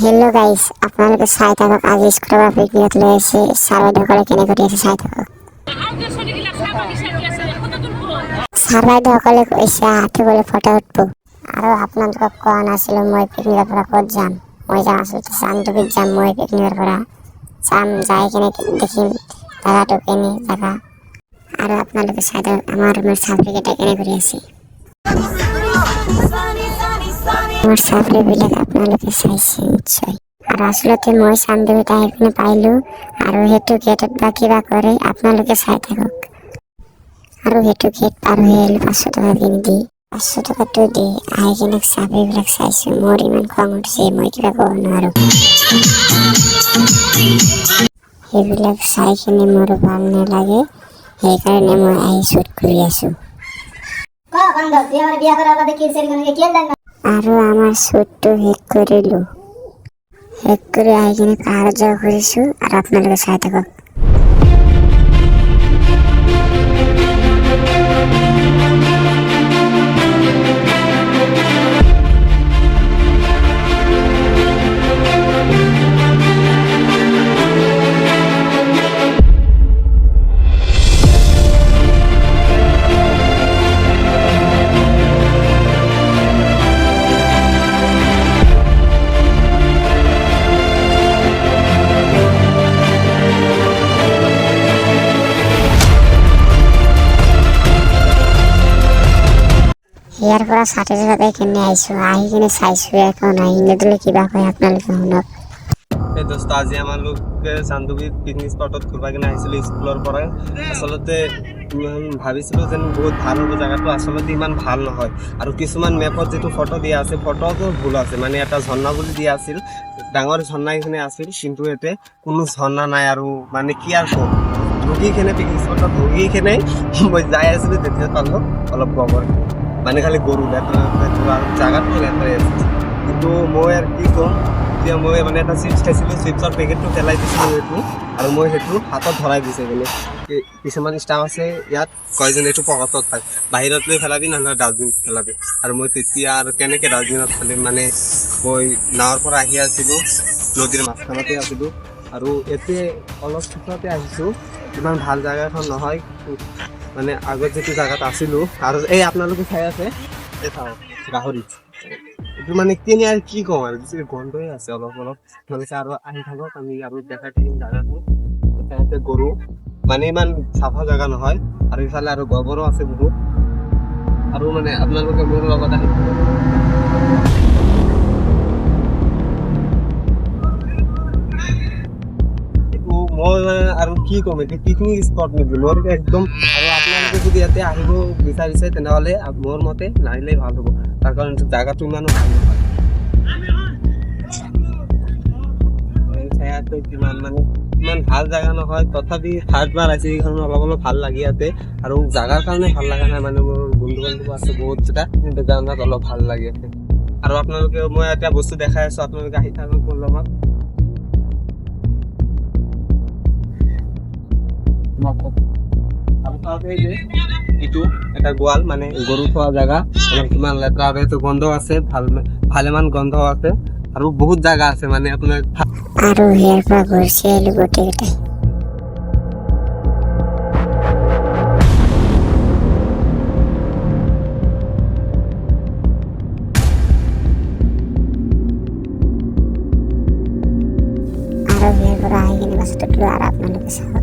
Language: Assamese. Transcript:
হেল্ল' গাইজ, আপোনালোকে চাই থাকক। আজি স্কুলৰ পৰা পিকনিকত লৈ আহিছে ছাৰ বাইদেউসকলে কেনে কৰি আছে চাই থাকক। ছাৰ বাইদেউসকলে কৈছে আঁঠিবলৈ ফটো উঠব। আৰু আপোনালোকক কোৱা নাছিলোঁ মই পিকনিকৰ পৰা ক'ত যাম। মই যাম আচলতে চান্দুবিত যাম। মই পিকনিকৰ পৰা যাম, যাই কেনে দেখিম জেগাটো কেনে জেগা। আৰু আপোনালোকে চাই থাকক আমাৰ ৰুমৰ চাপৰিকেইটা কেনে কৰি আছে। আমাৰ চাপৰিবিলাক আপোনালোকে চাইছে নিশ্চয়। আৰু আচলতে মই চান্দুবিত আহি পিনে পাইলোঁ আৰু সেইটো গেটত বা কিবা কৰে আপোনালোকে চাই থাকক। আৰু সেইটো গেট পাৰ হৈ আহিলোঁ 500 টকা দি 500 টকাটো দি আহি কিনে চাপৰিবিলাক চাইছোঁ। মোৰ ইমান খং উঠিছে মই কিবা ক'ব নোৱাৰোঁ। সেইবিলাক চাই কিনে মোৰ ভাল নালাগে, সেইকাৰণে মই আহি শ্বুট কৰি আছোঁ। আৰু আমাৰ শ্বুটটো শেষ কৰিলোঁ। শেষ কৰি আহি কিনে পাহাৰত যাব খুজিছোঁ আৰু আপোনালোকে চাই থাকক। ইয়াৰ পৰা ষাঠি টকা কিনে আহিছোঁ, আহি কিনে চাইছোঁ একো নাই। নিদিলে কিবা কয় আপোনালোকে শুনক। এই দোস্ত আজি আমালোকে চান্দুবিত পিকনিক স্পটত ঘূৰিব কিনে আহিছিলোঁ স্কুলৰ পৰাই। আচলতে ভাবিছিলোঁ যেন বহুত ভাল হ'ব জেগাটো, আচলতে ইমান ভাল নহয়। আৰু কিছুমান মেপত যিটো ফটো দিয়া আছে ফটোটো ভুল আছে, মানে এটা ঝৰ্ণা বুলি দিয়া আছিল, ডাঙৰ ঝৰ্ণা এইখিনি আছিল, কিন্তু ইয়াতে কোনো ঝৰ্ণা নাই। আৰু মানে কি আৰু ক'ম, ঢুকিকেনে পিকনিক স্পটত ঢুকিকেনে মই যাই আছিলোঁ তেতিয়া পালোঁ অলপ গোবৰ, মানে খালি গৰু লেতেৰা আৰু জেগাটো লেতেৰাই আছিল। কিন্তু মই আৰু কি ক'ম, এতিয়া মই মানে এটা চিপছ খাইছিলোঁ, চিপছৰ পেকেটটো পেলাই দিছিলোঁ সেইটো, আৰু মই সেইটো হাতত ধৰাই দিছে মানে কিছুমান ষ্টাফ আছে ইয়াত কয় যেন এইটো পকেটত পায়, বাহিৰত লৈ পেলাবি নহ'লে ডাষ্টবিনত পেলাবি। আৰু মই তেতিয়া আৰু কেনেকৈ ডাষ্টবিনত পেলাম, মানে মই নাৱৰ পৰা আহি আছিলোঁ, নদীৰ মাজখনতে আছিলোঁ, আৰু এতিয়া অলপ পিছতে আহিছোঁ। ইমান ভাল জেগা এখন নহয়, মানে আগত যিটো জেগাত আছিলোঁ। আৰু এই আপোনালোকে চাই আছে এই চাওক গাহৰি, এইটো মানে কেনে আৰু কি কওঁ আৰু বেছি গন্ধই আছে অলপ অলপ। তেওঁলোকে আৰু আহি থাকক, আমি আৰু দেখাই থাকিম জেগাটো। এতিয়া গৰু, মানে ইমান চাফা জেগা নহয়, আৰু ইফালে আৰু গোবৰো আছে বহুত। আৰু মানে আপোনালোকে মোৰ লগত আহি মই আৰু কি ক'ম, এতিয়া পিকনিক স্পট নেকি মোৰ একদম। আৰু আপোনালোকে যদি ইয়াতে আহিব বিচাৰিছে তেনেহ'লে মোৰ মতে নাহিলেই ভাল হ'ব, তাৰ কাৰণ জেগাটো ইমানো ভাল নহয়। কিমান মানে ইমান ভাল জেগা নহয়, তথাপি থাৰ্ড বাৰ আছে এইখন অলপ অলপ ভাল লাগে ইয়াতে। আৰু জেগাৰ কাৰণে ভাল লগা নাই, মানে মোৰ বন্ধু বান্ধৱ আছে বহুত যেটা, কিন্তু জানাত অলপ ভাল লাগে ইয়াতে। আৰু আপোনালোকে মই এটা বস্তু দেখাই আছোঁ, আপোনালোকে আহি থাকক মোৰ লগত। এইটো এটা গোৱাল, মানে গৰু থোৱা জেগা, কিমান লেতেৰা আৰু সেইটো গন্ধ আছে, ভালেমান গন্ধ আছে, আৰু বহুত জেগা আছে মানে আপোনাৰ। আৰু ইয়াৰ পৰা ঘূৰি আহিলোঁ গোটেইকেইটাই। আৰু ইয়াৰ পৰা আহি কিনে বাছত উঠিলোঁ আৰু আপোনালোকে চাওক।